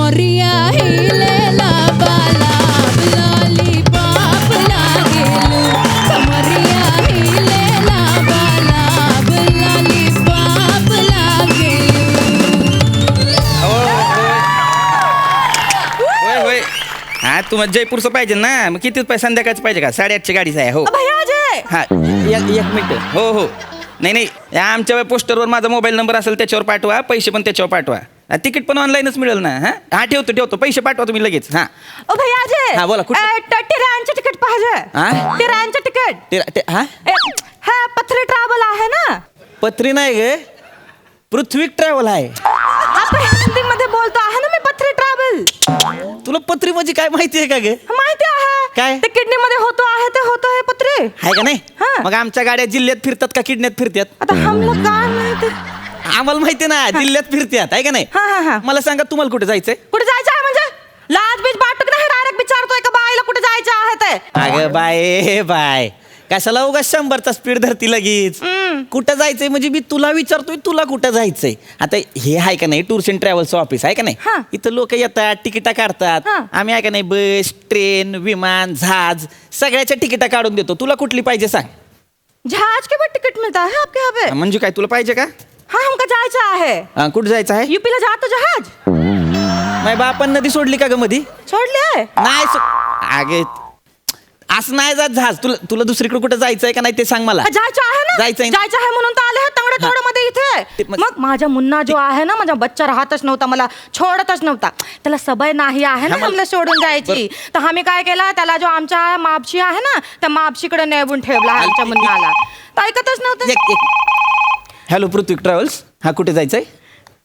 कमरिया हिलेला बालाब लॉलीपॉप लागेलू कमरिया हिलेला बालाब लॉलीपॉप लागेलू. होय होय हा तुम्हाला जयपूरचं पाहिजे ना मग किती पैसे संध्याकाळचं पाहिजे का 8:30ची गाडीच आहे हो भैया अजय हा एक मिनिट हो हो नाही या आमच्या पोस्टरवर माझा मोबाईल नंबर असेल त्याच्यावर पाठवा पैसे पण त्याच्यावर पाठवा तिकीट पण ऑनलाईनच मिळेल ना हा ठेवतो पैसे पाठवा तुम्ही लगेच हा भैया अजय हा, बोला, कुठं? टिरांचं तिकीट पाहिजे हा? टिरांचं तिकीट हा हा पथरी ट्रॅव्हल आहे ना पत्री नाही गे पृथ्वी ट्रॅव्हल आहे आपण हिंदीमध्ये बोलतो आहे ना मी पथरी ट्रॅव्हल तुला पत्री म्हणजे काय माहिती आहे का गे माहिती आहे काय? ते किडनी मध्ये होतो आहे पत्रे आहे का नाही हा. मग आमच्या गाड्या जिल्ह्यात फिरतात का किडण्यात फिरतात आता हमला काय माहिती आम्हाला माहिती ना जिल्ह्यात फिरतात आहे का नाही हा. मला सांगा तुम्हाला कुठे जायचंय कुठे जायचं आहे म्हणजे लाज बीज बाटक नाही डायरेक्ट विचारतोय का बाईला कुठे जायचं आहे ते अगं बाय कशाला उगा 100चा स्पीड धरती लगेच कुठं जायचंय म्हणजे मी तुला विचारतोय तुला कुठं जायचंय आता हे आहे का नाही टूर्स अँड ट्रॅव्हल्सचं ऑफिस आहे का हा. नाही इथं लोक येतात तिकिटा काढतात हा. आम्ही आहे का नाही बस ट्रेन विमान जहाज सगळ्याच्या तिकिटा काढून देतो तुला कुठली पाहिजे सांग जहाज के बाद टिकट मिलता है आपके यहाँ पे म्हणजे काय तुला पाहिजे का हाँ हमका जायचं आहे कुठं जायचं आहे यूपी ला जातो जहाज माझ्या बापान नदी सोडली का ग मधी सोडले नाही अगे असं नाही जात जहाज तुला दुसरीकडे कुठं जायचंय का नाही ते सांग मला जायचं आहे ना जायचंय ना? जायचं आहे म्हणून तर आले हे तंगडे तोड मध्ये ते इथे मग माझा मुन्ना जो आहे ना माझा बच्चा राहतच नव्हता मला छोडतच नव्हता त्याला सवय नाही आहे ना हा, मग- मला सोडून जायची तर आम्ही काय केलं त्याला जो आमच्या मापशी आहे ना त्या मापशीकडे नेऊन ठेवला आमच्या मुन्नाला तर ऐकतच नव्हतं हॅलो पृथ्वी ट्रॅव्हल्स हा कुठे जायचंय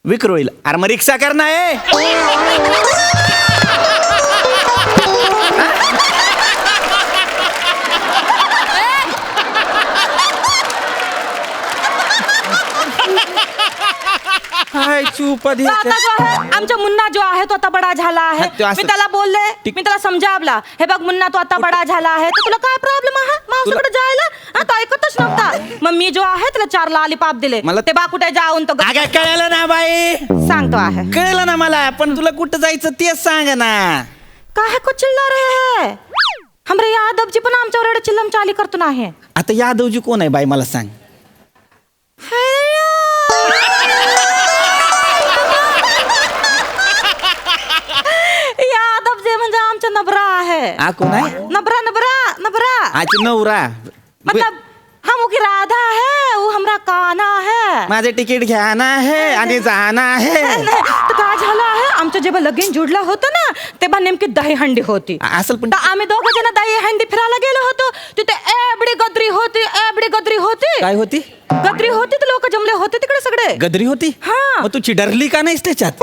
विक्रोळीला अरे मग रिक्षा कर ना काय चूप तो आता जो आहे आमचा मुन्ना जो आहे तो आता बडा झाला आहे हा, तो असं- मी त्याला बोलले ठीक. मी त्याला समजावला हे बघ मुन्ना तू आता बडा झाला आहे तर तुला काय प्रॉब्लेम आहे मावशीकडे जायला हा, तो ऐकतच नव्हता मग मी जो आहे त्याला 4 लॉलीपॉप दिले मला- ते बा कुठे जाऊन तो अगं कळलं ना बाई सांगतो आहे कळलं ना मला पण तुला कुठं जायचं तेच सांग ना काय को चिल्ला रहे है हमरे यादव जी पण आमच्यावर एवढं चिल्लम चाली करतो नाही आता यादवजी कोण आहे बाई मला सांग यादव जे म्हणजे आमचा नबरा आहे हा कोण आहे नबरा आज नवरा मतलब हम की राधा है वो हमरा काना है माझे तिकीट घ्याना आहे आणि जाना आहे तर काय झालं आहे आमचं जेव्हा लगीन जुडलं होतं ना तेव्हा नेमकी दहीहंडी होती असल पण तर आम्ही दोघं जण दहीहंडी फिरायला गेलो होतो तिथे एवढी गदरी होती काय होती गदरी होती तर लोक जमले होते तिकडे सगळे गदरी होती हा. मग तू चिडरली का नाहीस त्याच्यात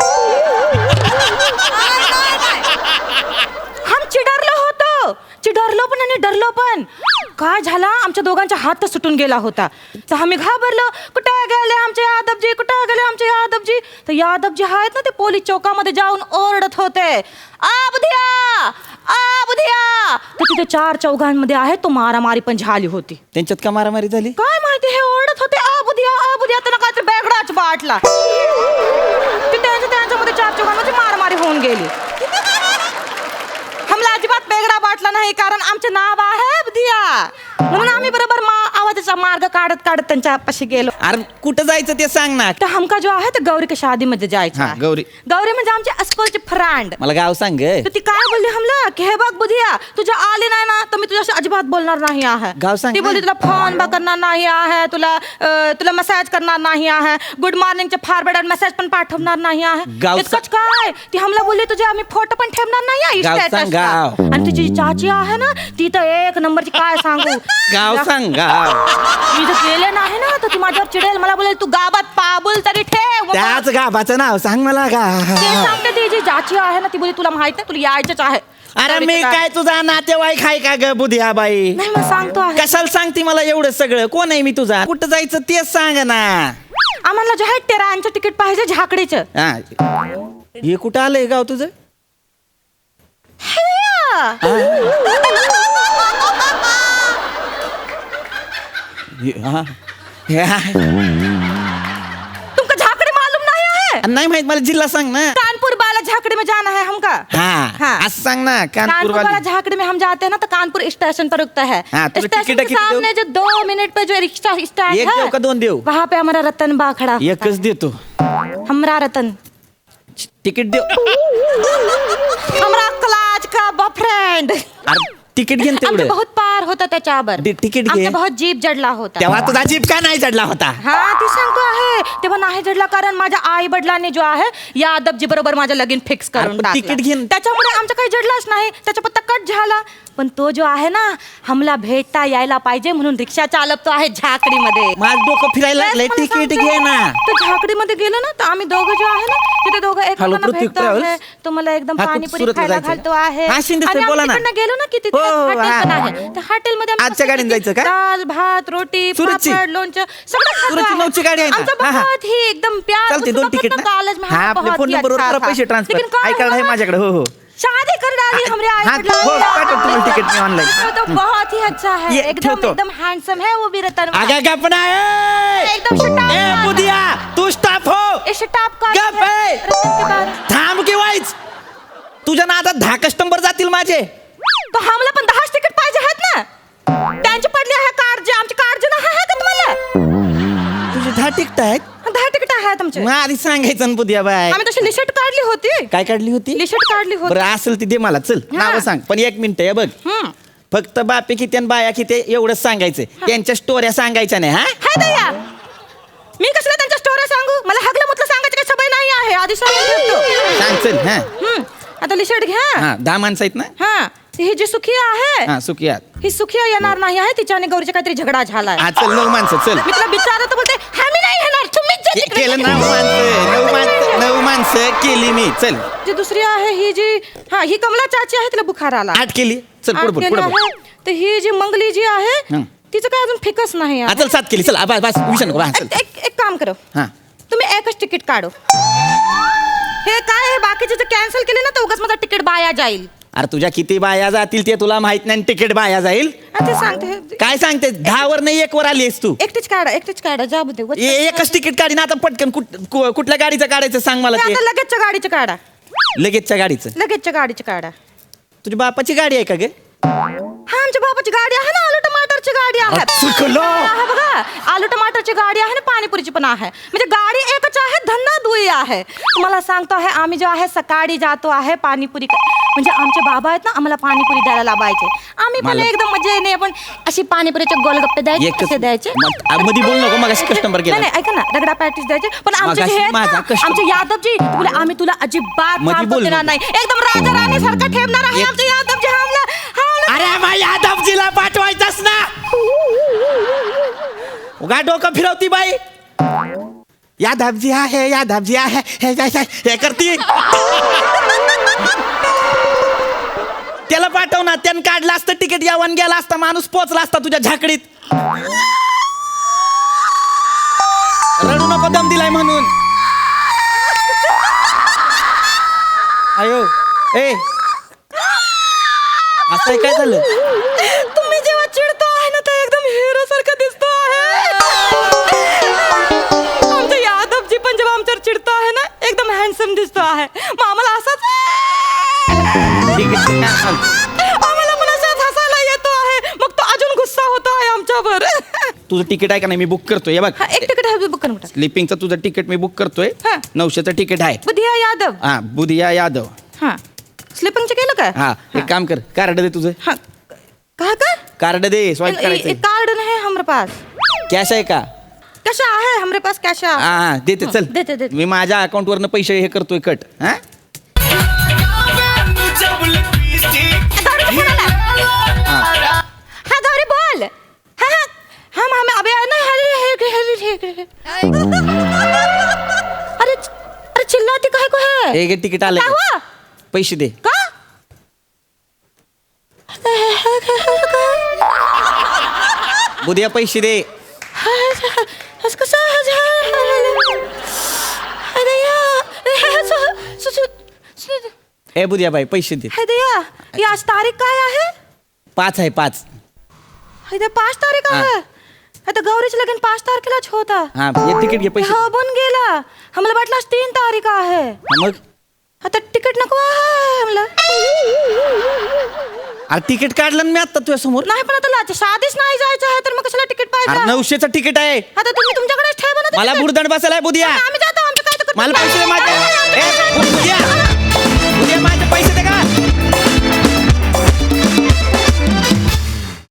हम चिडरलो पण आणि डरलो पण काय झाला आमच्या दोघांचा हात सुटून गेला होता तर आम्ही घाबरलो कुठे गेले आमचे यादवजी तर यादवजी आहेत ना ते पोलीस चौकामध्ये जाऊन ओरडत होते आ बुधिया तर तिथे 4 चौघांमध्ये आहे तो मारामारी पण झाली होती त्यांच्यात का मारामारी झाली काय माहिती हे ओरडत होते आ बुधिया त्यांना काहीतरी बेगडाच वाटला ते त्यांच्यामध्ये 4 चौघांमध्ये मारामारी होऊन गेली हमला अजिबात बेगडा वाटला नाही कारण आमचे नाव आहे बुधिया म्हणून आम्ही बरोबर आवाजाचा मार्ग काढत त्यांच्या पाशी गेलो अरे कुठं जायचं ते सांग ना तर हमका जो आहे ते गौरी के शादी मध्ये जायचं हा, आहे. गौरी. गौरी म्हणजे आमची अस्कोलची फ्रेंड मला गाव सांग तर ती काय बोलली हमला की हे बघ बुधिया तुझ्या आले नाही ना तर मी तुझ्याशी अजिबात बोलणार नाही आहे गाव सांग ती ना. बोलली तुला फोन बा करणार नाही आहे तुला मेसेज करणार नाही आहे गुड मॉर्निंगचे फार बेडर मेसेज पण पाठवणार नाही आहे गाव इतकंच काय ती हमला बोलली तुझे आम्ही फोटो पण ठेवणार नाही आहे गाव सांग, status ला. गाव. आणि तुझी चाची आहे ना ती तर 1 नंबरची काय सांगू गाव सांग गाव मी जर केले नाही ना तर ती माझ्यावर चिडेल मला बोलेल तू गावात पाबुल तरी ठेव त्याच गावाचं नाव सांग मला ते का सांगते ती जी जाची आहे ना ती बोली तुला माहित नाही तुला यायचंच आहे अरे मी काय तुझा नातेवाईक आहे का ग बुधिया बाई नाही मग सांगतो आहे कशाला सांगते मला एवढं सगळं कोण आहे मी तुझा कुठं जायचं तेच सांग ना आम्हाला जे आहे टेरांचं तिकीट पाहिजे झाकडीचं हा. हे कुठं आलंय गाव तुझं हा. तुमका झाकडी मालूम नाही आहे नाही माहित मला जिल्हा सांग ना कानपूर बाला झाकड़ी में जाना है हमका। हाँ आज सांग ना कानपुर कानपुर वाला वाली झाकड़ी में हम जाते हैं ना तो कानपुर स्टेशन पर रुकता है। हाँ, तो स्टेशन टिकट के किती सामने जो 2 मिनट पे जो रिक्शा स्टैंड एक देव का है, 2 देव? वहाँ पे हमारा रतन बा खड़ा होता एकच देतो है। हमरा रतन, तिकीट देव हमरा क्लास का बॉयफ्रेंड। अरे तिकीट घेन आमचं तेवढं बहुत पार होता त्याच्यावर, तिकीट घे आमचा बहुत जीभ जडला होता। तेव्हा तुझा जीप का नाही चढला होता? हा ती सांगतो आहे तेव्हा नाही जडला, कारण माझ्या आई वडिलांनी जो आहे यादवजी बरोबर माझं लगीन फिक्स करून अरे पण टाकलं. तिकीट घेऊन- त्याच्यामुळे आमचा काही जडलाच नाही, त्याचा पत्ता कट झाला. पण तो जो आहे ना हमला भेटता यायला पाहिजे म्हणून रिक्षा चालवतो आहे झाकडीमध्ये. माझं डोकं फिरायला लागलंय, मला तिकीट सांगतो, घे ना. तो झाकडीमध्ये गेलो ना तर आम्ही दोघं जो आहे ना तिथे दोघं एकमेकांना पृथ्वी भेटतो ट्रॅव्हल्स? आहे. तो मला एकदम हा, खूप पाणीपुरी सुरतला खायला जायचं घालतो का? आहे. हा, शिंदे आणि साहेब, बोला आम्ही ना. तिकडनं गेलो ना की तिथे हो, हॉटेल हा. पण आहे. त्या हॉटेलमध्ये आम्ही आजच्या गाडीने जायचं का? दाल भात रोटी सुरतची? पापड लोणचं सगळं खातो सुरतची आहे. नऊची गाडी आहे ना? आमचा हा, हा. बहुत ही एकदम प्यार चालते, उसको 2 तिकीट मतलब ना? कॉलेज में हा, हमारा आपले बहुत फोन ही नंबरवर अच्छा करा था. पैसे ट्रान्सफर. लेकिन काय आय कार्ड आहे हुआ? माझ्याकडे. हो हो शादी कर डाली हमरे आई हाँ, वडिलांनी. हो, पाठव तुम्हाला तिकीट मी ऑनलाइन. वो तो बहुत ही अच्छा है, ये एकदम ठेवतो. एकदम हैंडसम है वो भी रतन. आगा गप ना एकदम शटाप ए मारना. बुधिया तू स्टाफ हो स्टाफ का गप है. आहे. रतन के बाद थांब की वाईच तुझ्या नादात 10 कस्टमर जातील माझे. तो आम्हाला पण 10 तिकीट पाहिजे आहेत ना. त्यांची पडली आहे कार्ड, आमची कार्ड नाही आहे का तुम्हाला? तुझे 10 तिकीट आहेत 10 तिकीट आहेत आमचे. मग आधी सांगायचं ना बुधिया बाय. आम्ही तशी लिस्ट काढली होती. काय काढली होती? लिस्ट काढली होती. बरं असेल ती दे मला. चल हा. नाव सांग पण 1 मिनिट आहे बघ. हम्म. फक्त बापे किती आणि बाया किती एवढंच सांगायचं. त्यांच्या स्टोऱ्या सांगायच्या नाही. हा हाय दया, मी कसला त्यांच्या स्टोऱ्या सांगू? मला हगलं मुतलं सांगायची काही सवय नाही आहे. आधी सांगून ठेवतो. सांग चल. हा आता लिस्ट घ्या. हा 10 माणसं आहेत ना? हा ही जी सुखिया आहे हा सुखियात. ही सुखिया येणार नाही आहे. तिच्या आणि गौरीचा काहीतरी झगडा झालाय. हा चल 9 माणसं चल. मी तुला विचारत तर बोलते आम्ही नाही येणार, तुम्हीच जा तिकडे. केलं 9 माणसं केली मी. चल जी दुसरी आहे ही जी हा ही कमला चाची आहे, तिला बुखार आला. 8 केली. चल आठ पुढे केली पुढे आहे. तर ही जी मंगली जी आहे हं. तिचं काय अजून फिकस नाही आहे. चल 7 केली. चल बस बस विषय नको. हा, चल एक काम करो, हा तुम्ही एकच तिकीट काढो. हे काय हे बाकीचे जर कॅन्सल केले ना तर उगाच माझा तिकीट बाया जाईल. अरे तुझ्या किती बाया जातील ते तुला माहित नाही. तिकीट बाया जाईल हा, ते सांगते. काय सांगते? 10 वर नाही 1 वर आलीस तू. एकटीच काढा जाऊ दे. एकच तिकीट काढी ना आता पटकन. कुठल्या गाडीचं काढायचं सांग मला ते. आता लगेचच्या गाडीचं काढा. लगेचच्या गाडीचं. लगेचच्या गाडीचं काढा. तुझ्या बापाची गाडी आहे का ग? हा आमच्या बाबाची गाडी आहे ना, आलू टमाटरची गाडी आहे. चुकलो. आहे बघा, आलू टमाटरची गाडी आहे ना, पाणीपुरीची पण आहे. म्हणजे गाडी एकच आहे, धंदा दुई आहे. तुम्हाला सांगतो आहे आम्ही जो आहे सकाळी जातो आहे पाणीपुरी म्हणजे आमचे बाबा आहेत ना आम्हाला पाणीपुरी द्यायला लावायचे. आम्ही पण मला- एकदम मजेने आपण अशी पाणीपुरीचे गोलगप्पे द्यायचे, कसे द्यायचे. मध्ये बोल नको. मग अशी कस्टमर नाही गेला. नाही, ऐका ना, दगडा पॅटीस द्यायचे. पण आमचे मगाशी जे आहेत माझा ना, customer- आमचे यादवजी बोले आम्ही तुला अजिबात मध्ये थांबू बोल देणार नको. नाही. एकदम राजा राणी सारखं ठेवणार आहे एक- आमचे यादवजी. हमला अरे बाई यादवजीला पाठवायचंच ना. उगा डोकं फिरवती बाई. यादवजी आहे यादवजी आहे हे करती. त्याला पाठव ना. त्यानं काढलं असतं तिकीट यावन गेला असता माणूस पोचला असता तुझ्या झाकडीत. रडू नको दम दिलाय म्हणून. अयो ए असं काय झालं? तुम्ही जेव्हा चिडतो आहे ना तर एकदम हिरो सारखं दिसतो आहे. आमच्या यादवजी पण जेव्हा आमच्यावर चिडतो आहे ना एकदम हँडसम दिसतो आहे. मग आम्हाला असंच ठीक आहे. आम्हाला पण असंच हसायला येतो आहे. मग तो अजून गुस्सा होतो आहे आमच्यावर. तुझं तिकीट आहे का नाही? मी बुक करतोय. हे बघ हा, एक तिकीट आहे बुक करून टाक. स्लिपिंगचं तुझं तिकीट मी बुक करतोय. हा. 900चं तिकीट आहे. बुधिया यादव. हा बुधिया यादव. हा स्लिपिंगचं केलं का? हा एक काम कर. कार्ड दे तुझं. हा काय कार्ड दे. स्वाईप करायचं. कार्ड नहीं हमारे पास. कॅश आहे का? कैश आहे हमारे पास कैश. हा हा देते. चल देते. मी माझ्या अकाउंटवरनं पैसे हे करतोय कट. हा हाँ गौरी बोल. हाँ हम अबे ना अरे चिल्लाती काहे को है? हे घे तिकीट आलं. काय हुआ? पैसे दे. का? बुधिया पैसे दे. ए बुधिया बाई पैसे दे. ये आज तारीख काय आहे? 5 आहे 5. 5 तारीख हा. आहे. आता गौरीचं लगीन 5 तारखेलाच होता. हा हे तिकीट घे पैसे. हा बन गेला. आम्हाला वाटलं आज 3 तारीख आहे. हा, मग आता तिकीट नको आहे मला. अरे तिकीट काढलं ना मी आता तुझ्या समोर. नाही पण आता शादीच नाही जायचं आहे तर मग कशाला तिकीट पाहिजे? 900चं तिकीट आहे. आता तुम्ही तुमच्याकडेच ठेवा ना ते मला तिकीट. बुरदंड बसायला बुद्या. आम्ही जातो आमचं काय तर मला पैसे दे माझे. ए, बुद्या.